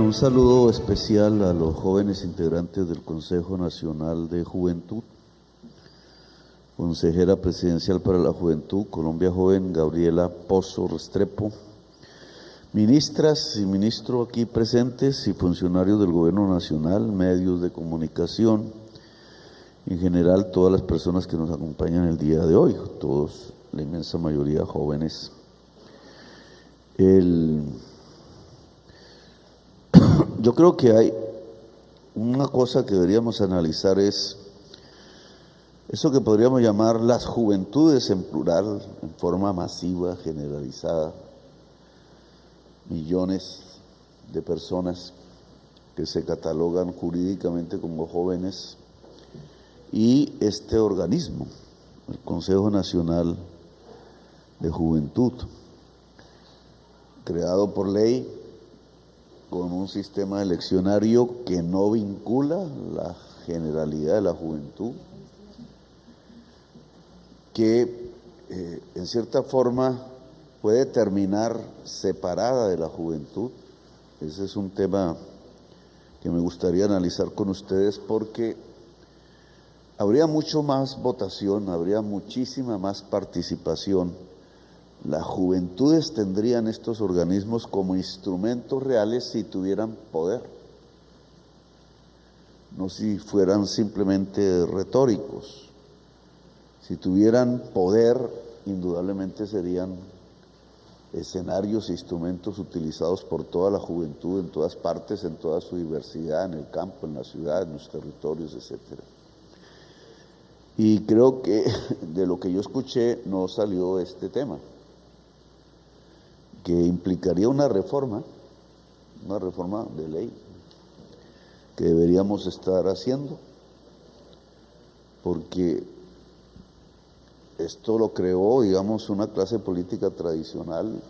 Un saludo especial a los jóvenes integrantes del Consejo Nacional de Juventud, consejera presidencial para la Juventud, Colombia Joven, Gabriela Pozo Restrepo, ministras y ministros aquí presentes y funcionarios del Gobierno Nacional, medios de comunicación, en general todas las personas que nos acompañan el día de hoy, todos, la inmensa mayoría jóvenes. Yo creo que hay una cosa que deberíamos analizar, es eso que podríamos llamar las juventudes en plural, en forma masiva, generalizada, millones de personas que se catalogan jurídicamente como jóvenes, y este organismo, el Consejo Nacional de Juventud, creado por ley, con un sistema eleccionario que no vincula la generalidad de la juventud, que en cierta forma puede terminar separada de la juventud. Ese es un tema que me gustaría analizar con ustedes, porque habría mucho más votación, habría muchísima más participación. Las juventudes tendrían estos organismos como instrumentos reales si tuvieran poder, no si fueran simplemente retóricos. Si tuvieran poder, indudablemente serían escenarios e instrumentos utilizados por toda la juventud en todas partes, en toda su diversidad, en el campo, en la ciudad, en los territorios, etcétera. Y creo que de lo que yo escuché no salió este tema, que implicaría una reforma de ley que deberíamos estar haciendo, porque esto lo creó, digamos, una clase política tradicional.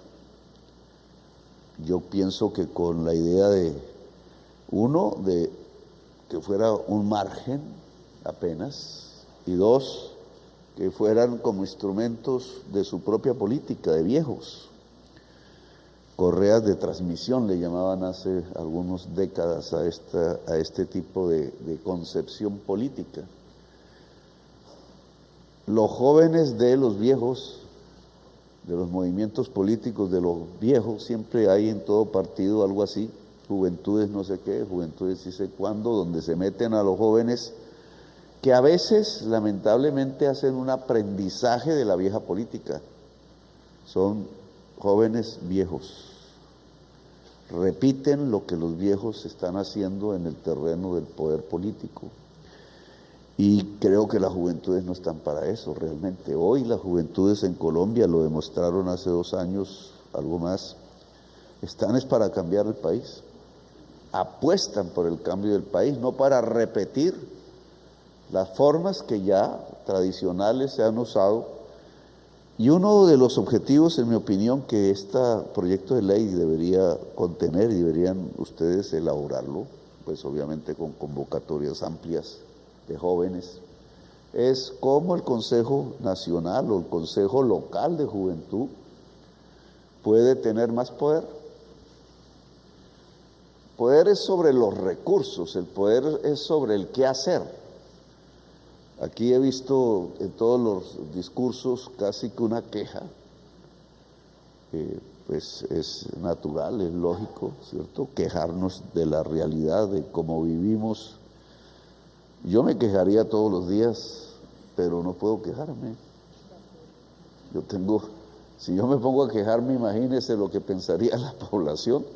Yo pienso que con la idea de que fuera un margen apenas, y dos, que fueran como instrumentos de su propia política, de viejos. Correas de transmisión le llamaban hace algunas décadas a este tipo de concepción política. Los jóvenes de los viejos, de los movimientos políticos de los viejos, siempre hay en todo partido algo así, juventudes no sé qué, juventudes sí sé cuándo, donde se meten a los jóvenes que a veces lamentablemente hacen un aprendizaje de la vieja política. Son jóvenes viejos, repiten lo que los viejos están haciendo en el terreno del poder político, y creo que las juventudes no están para eso realmente. Hoy las juventudes en Colombia, lo demostraron hace 2 años, algo más, están es para cambiar el país, apuestan por el cambio del país, no para repetir las formas que ya tradicionales se han usado. Y uno de los objetivos, en mi opinión, que este proyecto de ley debería contener, y deberían ustedes elaborarlo, pues obviamente con convocatorias amplias de jóvenes, es cómo el Consejo Nacional o el Consejo Local de Juventud puede tener más poder. Poder es sobre los recursos, el poder es sobre el qué hacer. Aquí he visto en todos los discursos casi que una queja, pues es natural, es lógico, ¿cierto? Quejarnos de la realidad, de cómo vivimos. Yo me quejaría todos los días, pero no puedo quejarme. Si yo me pongo a quejarme, imagínese lo que pensaría la población.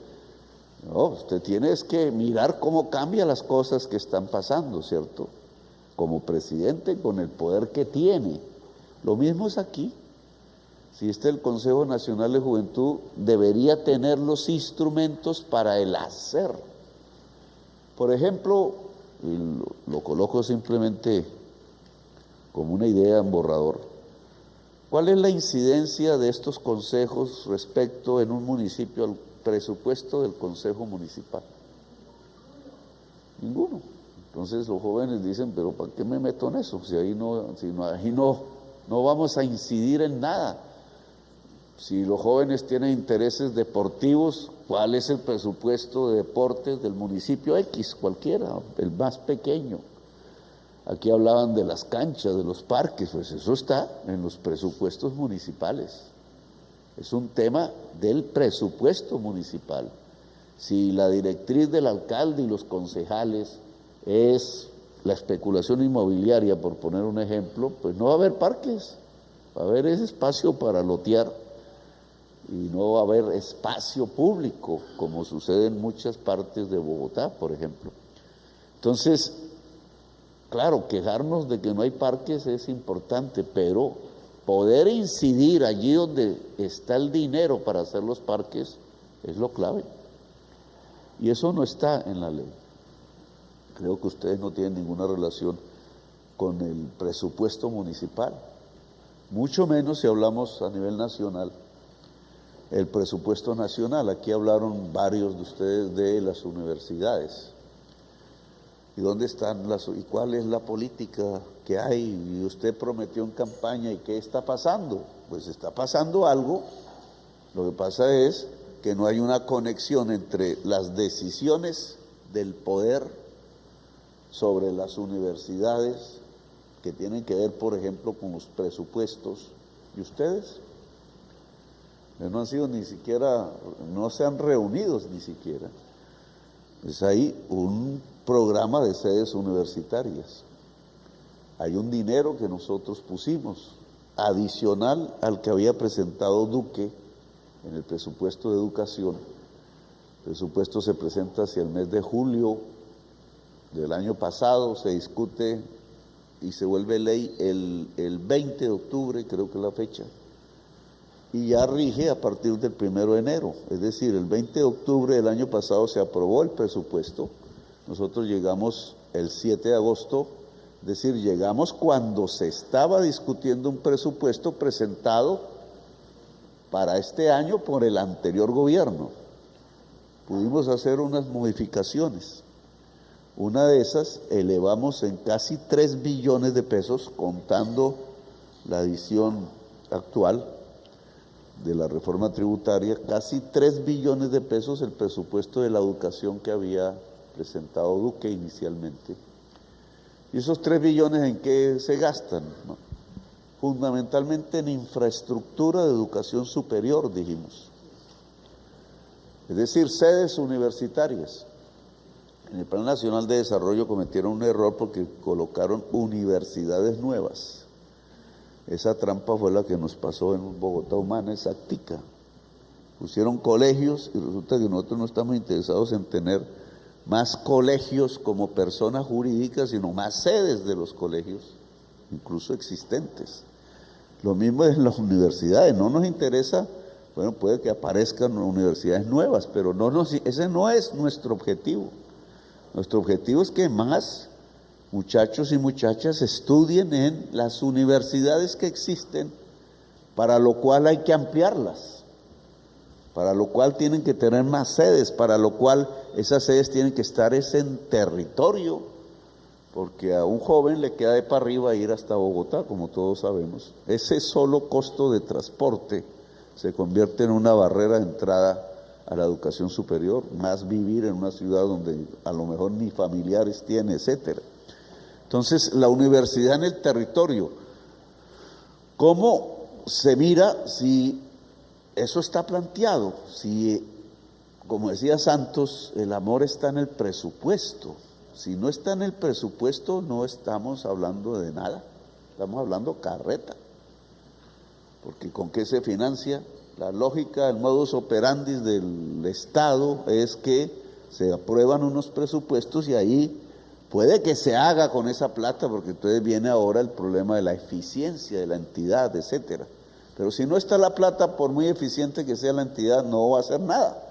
No, usted tiene que mirar cómo cambian las cosas que están pasando, ¿cierto? Como presidente, con el poder que tiene. Lo mismo es aquí. Si el Consejo Nacional de Juventud debería tener los instrumentos para el hacer. Por ejemplo, y lo coloco simplemente como una idea en borrador, ¿cuál es la incidencia de estos consejos respecto en un municipio al presupuesto del Consejo Municipal? Ninguno. Entonces los jóvenes dicen, pero ¿para qué me meto en eso? Si ahí no vamos a incidir en nada. Si los jóvenes tienen intereses deportivos, ¿cuál es el presupuesto de deportes del municipio X? Cualquiera, el más pequeño. Aquí hablaban de las canchas, de los parques, pues eso está en los presupuestos municipales. Es un tema del presupuesto municipal. Si la directriz del alcalde y los concejales es la especulación inmobiliaria, por poner un ejemplo, pues no va a haber parques, va a haber ese espacio para lotear y no va a haber espacio público, como sucede en muchas partes de Bogotá, por ejemplo. Entonces, claro, quejarnos de que no hay parques es importante, pero poder incidir allí donde está el dinero para hacer los parques es lo clave. Y eso no está en la ley. Creo que ustedes no tienen ninguna relación con el presupuesto municipal, mucho menos si hablamos a nivel nacional. El presupuesto nacional, aquí hablaron varios de ustedes de las universidades. ¿Y dónde están y cuál es la política que hay? Y usted prometió en campaña, ¿y qué está pasando? Pues está pasando algo. Lo que pasa es que no hay una conexión entre las decisiones del poder sobre las universidades que tienen que ver, por ejemplo, con los presupuestos. ¿Y ustedes? No han sido ni siquiera, no se han reunido ni siquiera. Pues hay un programa de sedes universitarias. Hay un dinero que nosotros pusimos, adicional al que había presentado Duque en el presupuesto de educación. El presupuesto se presenta hacia el mes de julio del año pasado, se discute y se vuelve ley el 20 de octubre, creo que es la fecha, y ya rige a partir del 1 de enero. Es decir, el 20 de octubre del año pasado se aprobó el presupuesto, nosotros llegamos el 7 de agosto, es decir, llegamos cuando se estaba discutiendo un presupuesto presentado para este año por el anterior gobierno. Pudimos hacer unas modificaciones. Una de esas elevamos en casi 3 billones de pesos, contando la edición actual de la reforma tributaria, casi 3 billones de pesos el presupuesto de la educación que había presentado Duque inicialmente. ¿Y esos 3 billones en qué se gastan? ¿No? Fundamentalmente en infraestructura de educación superior, dijimos. Es decir, sedes universitarias. En el Plan Nacional de Desarrollo cometieron un error porque colocaron universidades nuevas. Esa trampa fue la que nos pasó en Bogotá Humana, exactica. Pusieron colegios y resulta que nosotros no estamos interesados en tener más colegios como personas jurídicas, sino más sedes de los colegios, incluso existentes. Lo mismo en las universidades, no nos interesa, bueno, puede que aparezcan universidades nuevas, pero ese no es nuestro objetivo. Nuestro objetivo es que más muchachos y muchachas estudien en las universidades que existen, para lo cual hay que ampliarlas, para lo cual tienen que tener más sedes, para lo cual esas sedes tienen que estar en territorio, porque a un joven le queda de para arriba ir hasta Bogotá, como todos sabemos. Ese solo costo de transporte se convierte en una barrera de entrada a la educación superior, más vivir en una ciudad donde a lo mejor ni familiares tiene, etcétera. Entonces, la universidad en el territorio, ¿cómo se mira si eso está planteado? Si, como decía Santos, el amor está en el presupuesto. Si no está en el presupuesto, no estamos hablando de nada, estamos hablando carreta, porque ¿con qué se financia? La lógica, el modus operandi del Estado es que se aprueban unos presupuestos y ahí puede que se haga con esa plata, porque entonces viene ahora el problema de la eficiencia de la entidad, etcétera. Pero si no está la plata, por muy eficiente que sea la entidad, no va a hacer nada.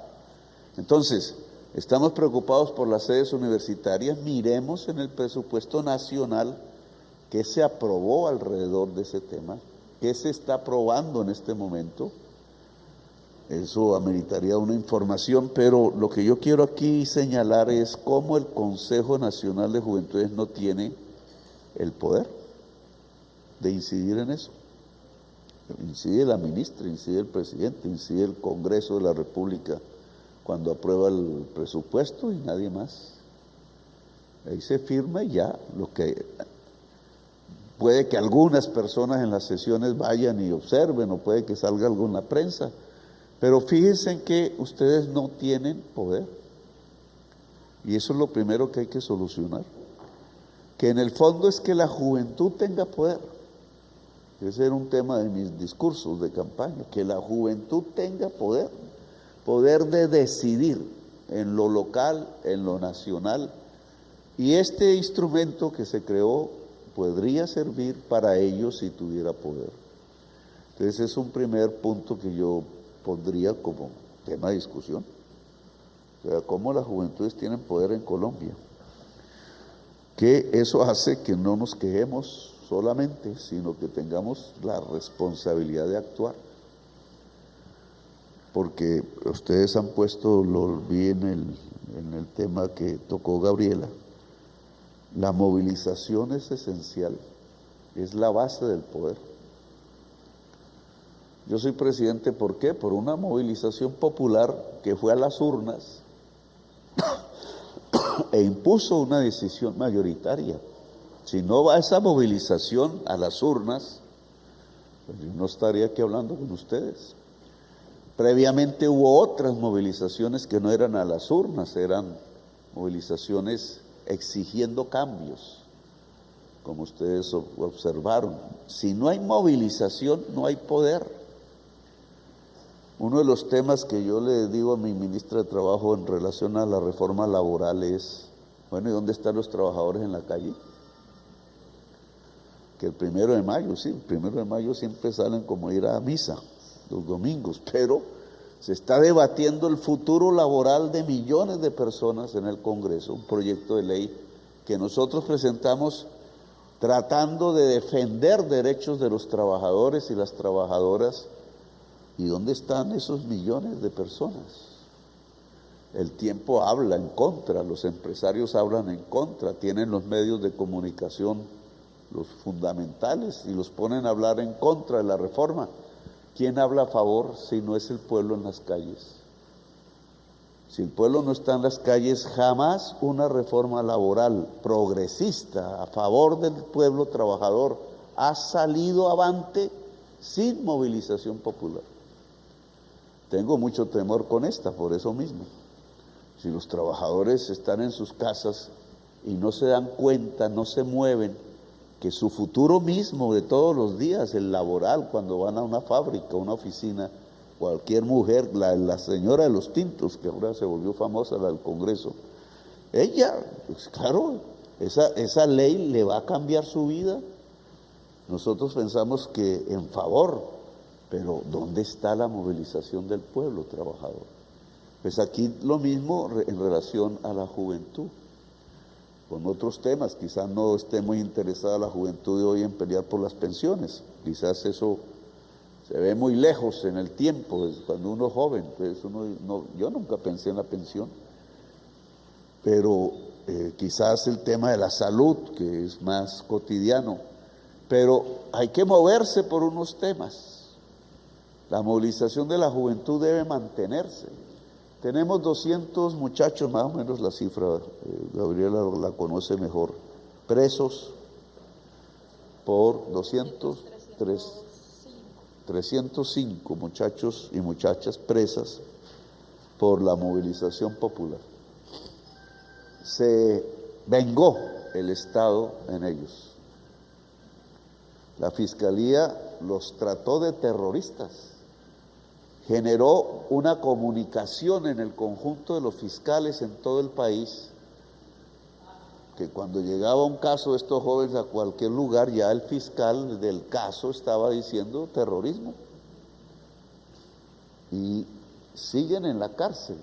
Entonces, estamos preocupados por las sedes universitarias, miremos en el presupuesto nacional qué se aprobó alrededor de ese tema, qué se está aprobando en este momento. Eso ameritaría una información, pero lo que yo quiero aquí señalar es cómo el Consejo Nacional de Juventudes no tiene el poder de incidir en eso. incide la ministra, incide el presidente, incide el Congreso de la República cuando aprueba el presupuesto y nadie más. Ahí se firma y ya, lo que puede que algunas personas en las sesiones vayan y observen, o puede que salga algo en la prensa, pero fíjense en que ustedes no tienen poder. Y eso es lo primero que hay que solucionar. Que en el fondo es que la juventud tenga poder. Ese era un tema de mis discursos de campaña, que la juventud tenga poder, poder de decidir en lo local, en lo nacional. Y este instrumento que se creó podría servir para ellos si tuviera poder. Entonces es un primer punto que yo pondría como tema de discusión. O sea, cómo las juventudes tienen poder en Colombia. Que eso hace que no nos quejemos solamente, sino que tengamos la responsabilidad de actuar. Porque ustedes han puesto, lo vi en el tema que tocó Gabriela, la movilización es esencial, es la base del poder. Yo soy presidente, ¿por qué? Por una movilización popular que fue a las urnas e impuso una decisión mayoritaria. Si no va esa movilización a las urnas, pues yo no estaría aquí hablando con ustedes. Previamente hubo otras movilizaciones que no eran a las urnas, eran movilizaciones exigiendo cambios, como ustedes observaron. Si no hay movilización, no hay poder. Uno de los temas que yo le digo a mi ministra de Trabajo en relación a la reforma laboral es, bueno, ¿y dónde están los trabajadores en la calle? Que el 1 de mayo, sí, el 1 de mayo siempre salen como a ir a misa los domingos, pero se está debatiendo el futuro laboral de millones de personas en el Congreso, un proyecto de ley que nosotros presentamos tratando de defender derechos de los trabajadores y las trabajadoras. ¿Y dónde están esos millones de personas? El tiempo habla en contra, los empresarios hablan en contra, tienen los medios de comunicación, los fundamentales, y los ponen a hablar en contra de la reforma. ¿Quién habla a favor si no es el pueblo en las calles? Si el pueblo no está en las calles, jamás una reforma laboral progresista a favor del pueblo trabajador ha salido avante sin movilización popular. Tengo mucho temor con esta, por eso mismo. Si los trabajadores están en sus casas y no se dan cuenta, no se mueven, que su futuro mismo de todos los días, el laboral, cuando van a una fábrica, una oficina, cualquier mujer, la señora de los tintos, que ahora se volvió famosa, la del Congreso, ella, pues claro, esa ley le va a cambiar su vida. Nosotros pensamos que en favor, pero ¿dónde está la movilización del pueblo trabajador? Pues aquí lo mismo en relación a la juventud. Con otros temas, quizás no esté muy interesada la juventud de hoy en pelear por las pensiones. Quizás eso se ve muy lejos en el tiempo, desde cuando uno es joven. Entonces yo nunca pensé en la pensión. Pero quizás el tema de la salud, que es más cotidiano. Pero hay que moverse por unos temas. La movilización de la juventud debe mantenerse. Tenemos 200 muchachos, más o menos la cifra, Gabriela la conoce mejor, presos por 305 muchachos y muchachas presas por la movilización popular. Se vengó el Estado en ellos. La Fiscalía los trató de terroristas. Generó una comunicación en el conjunto de los fiscales en todo el país, que cuando llegaba un caso de estos jóvenes a cualquier lugar, ya el fiscal del caso estaba diciendo terrorismo. Y siguen en la cárcel,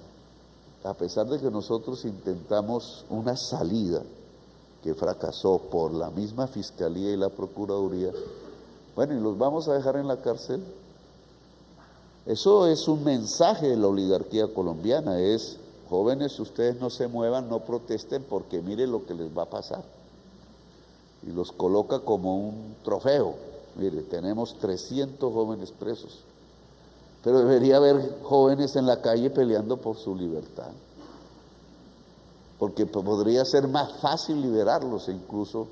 a pesar de que nosotros intentamos una salida que fracasó por la misma Fiscalía y la Procuraduría. Bueno, ¿y los vamos a dejar en la cárcel? Eso es un mensaje de la oligarquía colombiana, es, jóvenes, ustedes no se muevan, no protesten, porque mire lo que les va a pasar. Y los coloca como un trofeo. Mire, tenemos 300 jóvenes presos, pero debería haber jóvenes en la calle peleando por su libertad, porque podría ser más fácil liberarlos, e incluso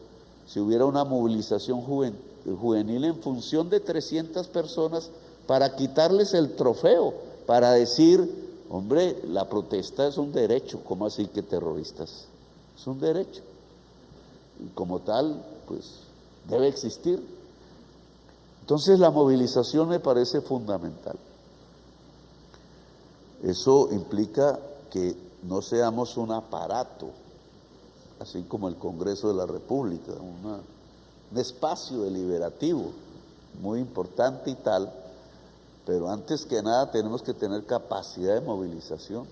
si hubiera una movilización juvenil en función de 300 personas para quitarles el trofeo, para decir, hombre, la protesta es un derecho. ¿Cómo así que terroristas? Es un derecho, y como tal, pues debe existir. Entonces la movilización me parece fundamental. Eso implica que no seamos un aparato, así como el Congreso de la República, un espacio deliberativo muy importante y tal, pero antes que nada tenemos que tener capacidad de movilización.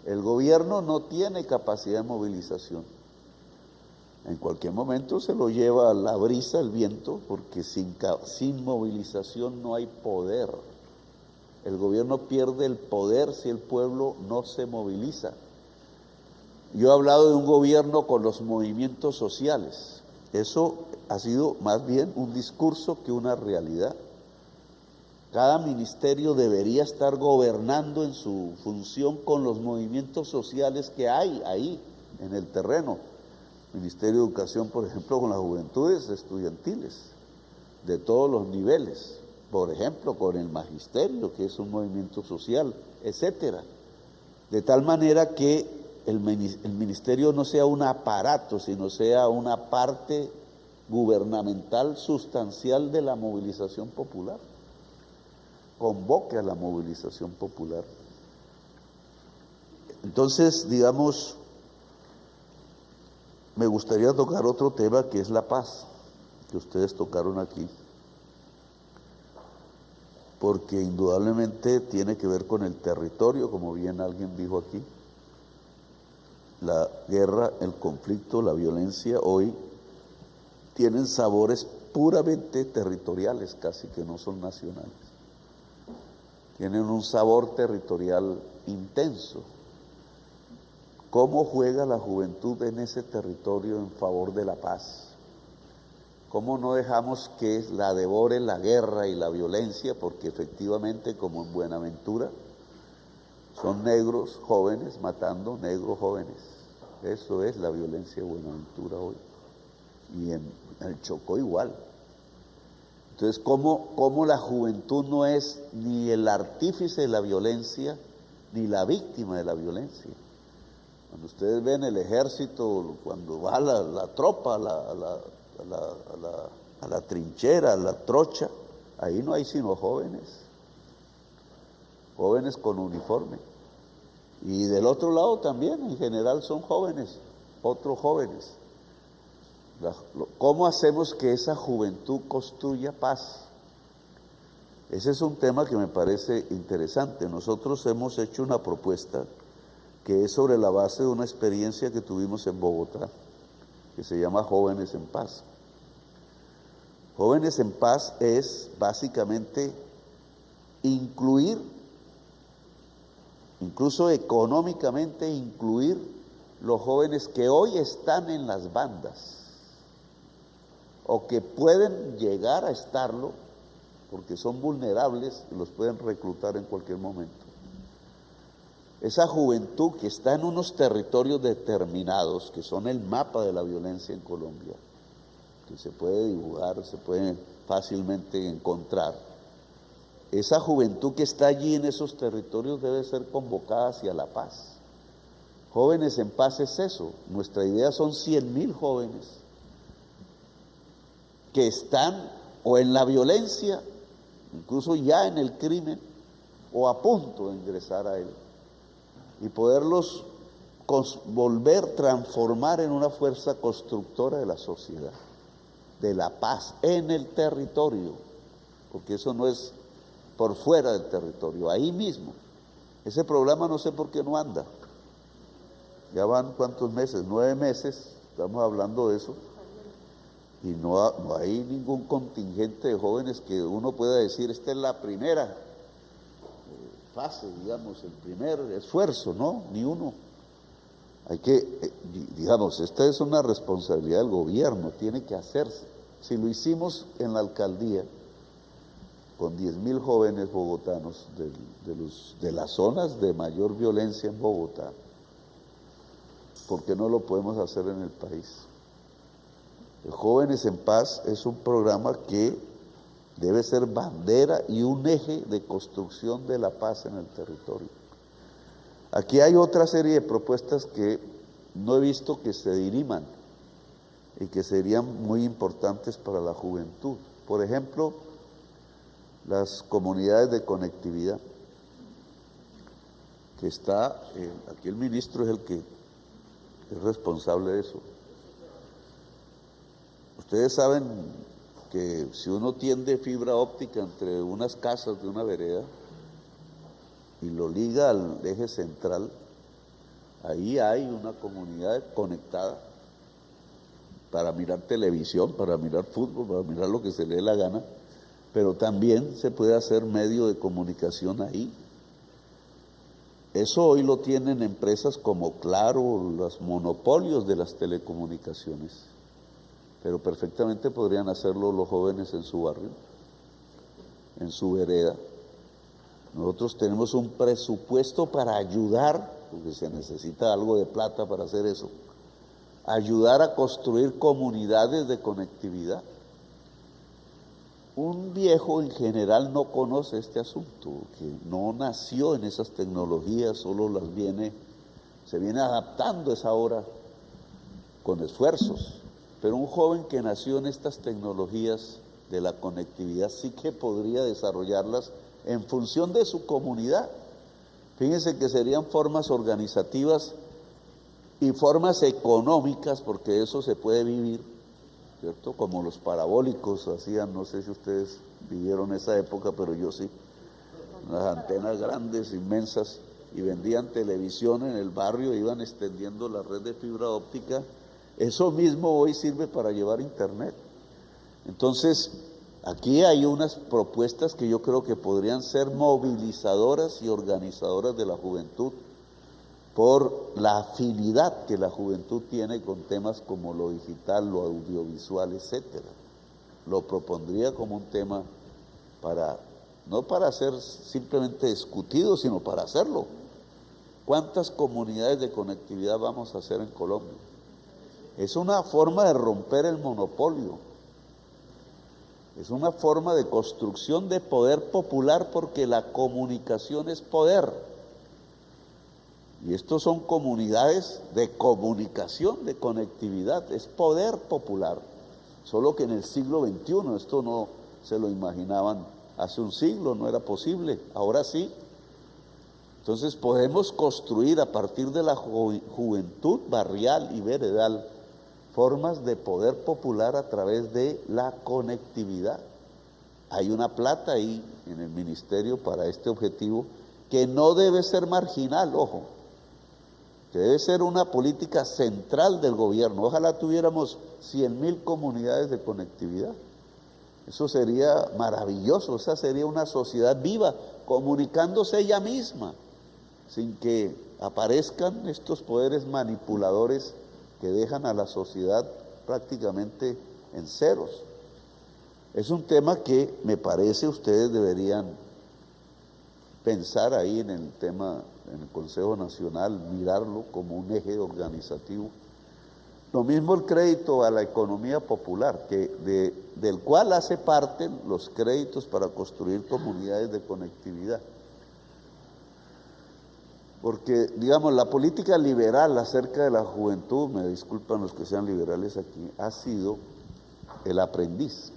El gobierno no tiene capacidad de movilización. En cualquier momento se lo lleva la brisa, el viento, porque sin movilización no hay poder. El gobierno pierde el poder si el pueblo no se moviliza. Yo he hablado de un gobierno con los movimientos sociales. Eso ha sido más bien un discurso que una realidad. Cada ministerio debería estar gobernando en su función con los movimientos sociales que hay ahí en el terreno. Ministerio de Educación, por ejemplo, con las juventudes estudiantiles de todos los niveles, por ejemplo, con el magisterio, que es un movimiento social, etcétera. De tal manera que el ministerio no sea un aparato, sino sea una parte gubernamental sustancial de la movilización popular. Convoque a la movilización popular. Entonces, digamos, me gustaría tocar otro tema que es la paz, que ustedes tocaron aquí, porque indudablemente tiene que ver con el territorio, como bien alguien dijo aquí. La guerra, el conflicto, la violencia hoy tienen sabores puramente territoriales, casi que no son nacionales. Tienen un sabor territorial intenso. ¿Cómo juega la juventud en ese territorio en favor de la paz? ¿Cómo no dejamos que la devore la guerra y la violencia? Porque efectivamente, como en Buenaventura, son negros jóvenes matando negros jóvenes. Eso es la violencia de Buenaventura hoy. Y en el Chocó igual. Entonces, ¿cómo la juventud no es ni el artífice de la violencia, ni la víctima de la violencia? Cuando ustedes ven el ejército, cuando va la tropa a la trinchera, a la trocha, ahí no hay sino jóvenes con uniforme. Y del otro lado también, en general, son jóvenes, otros jóvenes. ¿Cómo hacemos que esa juventud construya paz? Ese es un tema que me parece interesante. Nosotros hemos hecho una propuesta que es sobre la base de una experiencia que tuvimos en Bogotá, que se llama Jóvenes en Paz. Jóvenes en Paz es básicamente incluir, incluso económicamente incluir los jóvenes que hoy están en las bandas o que pueden llegar a estarlo porque son vulnerables y los pueden reclutar en cualquier momento. Esa juventud que está en unos territorios determinados, que son el mapa de la violencia en Colombia, que se puede dibujar, se puede fácilmente encontrar. Esa juventud que está allí en esos territorios debe ser convocada hacia la paz. Jóvenes en Paz es eso. Nuestra idea son 100.000 jóvenes que están o en la violencia, incluso ya en el crimen, o a punto de ingresar a él, y poderlos transformar en una fuerza constructora de la sociedad, de la paz en el territorio, porque eso no es por fuera del territorio, ahí mismo. Ese programa no sé por qué no anda. Ya van ¿cuántos meses? 9 meses, estamos hablando de eso, y no hay ningún contingente de jóvenes que uno pueda decir, esta es la primera fase, digamos, el primer esfuerzo, ¿no? Ni uno. Hay que, digamos, esta es una responsabilidad del gobierno, tiene que hacerse. Si lo hicimos en la alcaldía, con 10.000 jóvenes bogotanos de las zonas de mayor violencia en Bogotá, ¿por qué no lo podemos hacer en el país? Jóvenes en Paz es un programa que debe ser bandera y un eje de construcción de la paz en el territorio. Aquí hay otra serie de propuestas que no he visto que se diriman y que serían muy importantes para la juventud. Por ejemplo, las comunidades de conectividad, que está, aquí el ministro es el que es responsable de eso. Ustedes saben que si uno tiende fibra óptica entre unas casas de una vereda y lo liga al eje central, ahí hay una comunidad conectada para mirar televisión, para mirar fútbol, para mirar lo que se le dé la gana, pero también se puede hacer medio de comunicación ahí. Eso hoy lo tienen empresas como Claro, los monopolios de las telecomunicaciones, pero perfectamente podrían hacerlo los jóvenes en su barrio, en su vereda. Nosotros tenemos un presupuesto para ayudar, porque se necesita algo de plata para hacer eso, ayudar a construir comunidades de conectividad. Un viejo en general no conoce este asunto, que no nació en esas tecnologías, solo se viene adaptando a esa hora con esfuerzos. Pero un joven que nació en estas tecnologías de la conectividad sí que podría desarrollarlas en función de su comunidad. Fíjense que serían formas organizativas y formas económicas, porque de eso se puede vivir, ¿cierto? Como los parabólicos hacían, no sé si ustedes vivieron esa época, pero yo sí. Unas antenas grandes, inmensas, y vendían televisión en el barrio, iban extendiendo la red de fibra óptica. Eso mismo hoy sirve para llevar internet. Entonces, aquí hay unas propuestas que yo creo que podrían ser movilizadoras y organizadoras de la juventud, por la afinidad que la juventud tiene con temas como lo digital, lo audiovisual, etcétera. Lo propondría como un tema no para ser simplemente discutido, sino para hacerlo. ¿Cuántas comunidades de conectividad vamos a hacer en Colombia? Es una forma de romper el monopolio. Es una forma de construcción de poder popular, porque la comunicación es poder. Y estos son comunidades de comunicación, de conectividad, es poder popular. Solo que en el siglo XXI, esto no se lo imaginaban hace un siglo, no era posible, ahora sí. Entonces podemos construir a partir de la juventud barrial y veredal formas de poder popular a través de la conectividad. Hay una plata ahí en el ministerio para este objetivo que no debe ser marginal, ojo, que debe ser una política central del gobierno. Ojalá tuviéramos 100.000 comunidades de conectividad. Eso sería maravilloso, esa sería una sociedad viva, comunicándose ella misma, sin que aparezcan estos poderes manipuladores que dejan a la sociedad prácticamente en ceros. Es un tema que me parece ustedes deberían pensar ahí en el tema, en el Consejo Nacional, mirarlo como un eje organizativo. Lo mismo el crédito a la economía popular, del cual hace parte los créditos para construir comunidades de conectividad. Porque, digamos, la política liberal acerca de la juventud, me disculpan los que sean liberales aquí, ha sido el aprendiz,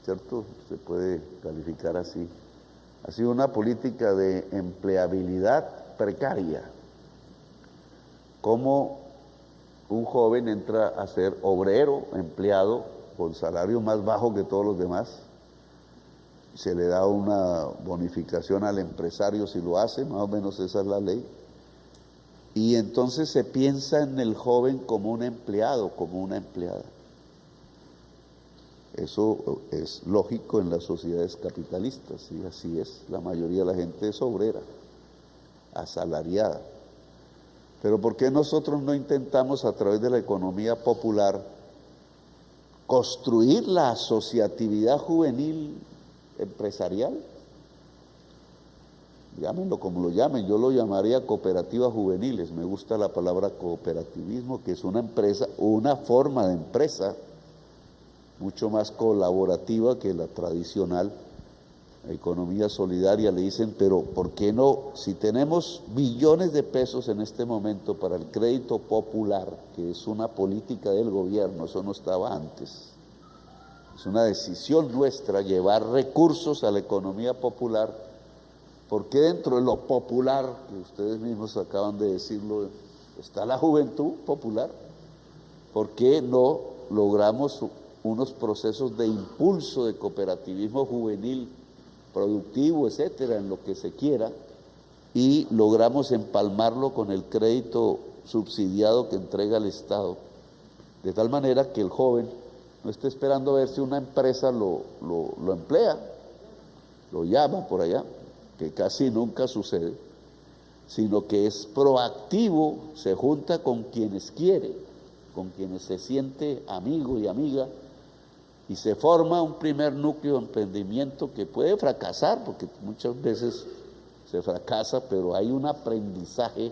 ¿cierto? Se puede calificar así. Ha sido una política de empleabilidad precaria. Cómo un joven entra a ser obrero, empleado, con salario más bajo que todos los demás. Se le da una bonificación al empresario si lo hace, más o menos esa es la ley. Y entonces se piensa en el joven como un empleado, como una empleada. Eso es lógico en las sociedades capitalistas, y así es. La mayoría de la gente es obrera, asalariada. Pero ¿por qué nosotros no intentamos a través de la economía popular construir la asociatividad juvenil empresarial, llámenlo como lo llamen, yo lo llamaría cooperativas juveniles, me gusta la palabra cooperativismo, que es una empresa, una forma de empresa mucho más colaborativa que la tradicional economía solidaria. Le dicen, pero ¿por qué no? Si tenemos billones de pesos en este momento para el crédito popular, que es una política del gobierno, eso no estaba antes, es una decisión nuestra llevar recursos a la economía popular, ¿por qué dentro de lo popular, que ustedes mismos acaban de decirlo, está la juventud popular? ¿Por qué no logramos unos procesos de impulso de cooperativismo juvenil, productivo, etcétera, en lo que se quiera, y logramos empalmarlo con el crédito subsidiado que entrega el Estado, de tal manera que el joven no esté esperando a ver si una empresa lo emplea, lo llama por allá, que casi nunca sucede, sino que es proactivo, se junta con quienes quiere, con quienes se siente amigo y amiga, y se forma un primer núcleo de emprendimiento que puede fracasar, porque muchas veces se fracasa, pero hay un aprendizaje,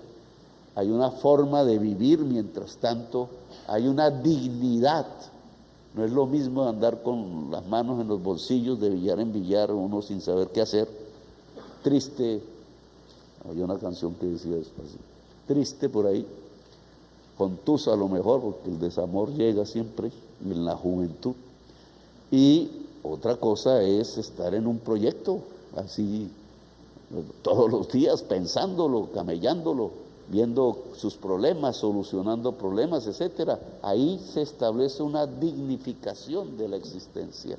hay una forma de vivir mientras tanto, hay una dignidad. No es lo mismo andar con las manos en los bolsillos de billar en billar, uno sin saber qué hacer, triste. Hay una canción que decía eso así, triste por ahí, contusa a lo mejor, porque el desamor llega siempre en la juventud. Y otra cosa es estar en un proyecto así todos los días, pensándolo, camellándolo, viendo sus problemas, solucionando problemas, etcétera. Ahí se establece una dignificación de la existencia.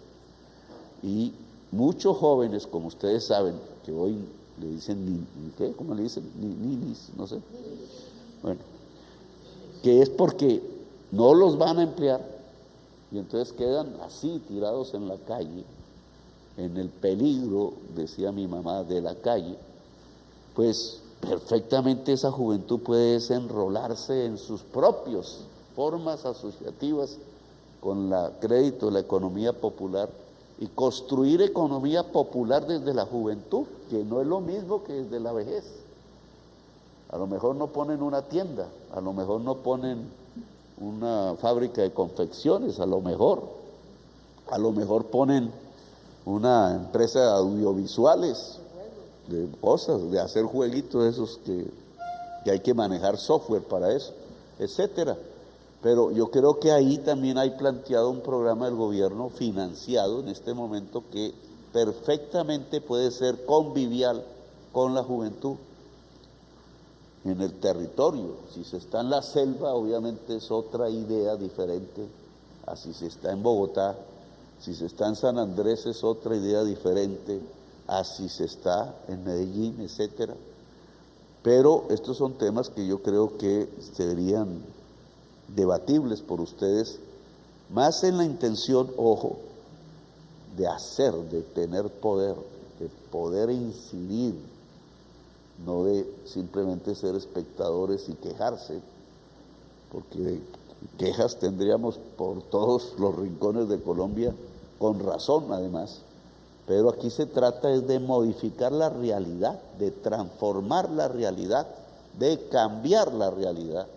Y muchos jóvenes, como ustedes saben, que hoy le dicen, ¿qué? ¿Cómo le dicen? Ninis, no sé. Bueno, que es porque no los van a emplear, y entonces quedan así tirados en la calle, en el peligro, decía mi mamá, de la calle. Pues perfectamente esa juventud puede desenrolarse en sus propias formas asociativas con el crédito de la economía popular y construir economía popular desde la juventud, que no es lo mismo que desde la vejez. A lo mejor no ponen una tienda, a lo mejor no ponen una fábrica de confecciones, a lo mejor ponen una empresa de audiovisuales, de cosas, de hacer jueguitos esos que hay que manejar software para eso, etcétera. Pero yo creo que ahí también hay planteado un programa del gobierno financiado en este momento que perfectamente puede ser convivial con la juventud en el territorio. Si se está en la selva, obviamente es otra idea diferente a si se está en Bogotá. Si se está en San Andrés es otra idea diferente a si se está en Medellín, etcétera. Pero estos son temas que yo creo que serían debatibles por ustedes, más en la intención, ojo, de hacer, de tener poder, de poder incidir, no de simplemente ser espectadores y quejarse, porque quejas tendríamos por todos los rincones de Colombia, con razón además, pero aquí se trata es de modificar la realidad, de transformar la realidad, de cambiar la realidad,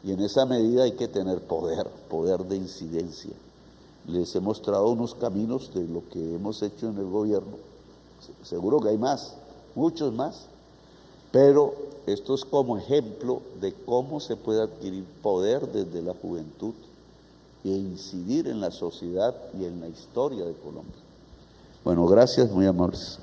y en esa medida hay que tener poder de incidencia. Les he mostrado unos caminos de lo que hemos hecho en el gobierno, seguro que hay más, muchos más, pero esto es como ejemplo de cómo se puede adquirir poder desde la juventud e incidir en la sociedad y en la historia de Colombia. Bueno, gracias, muy amables.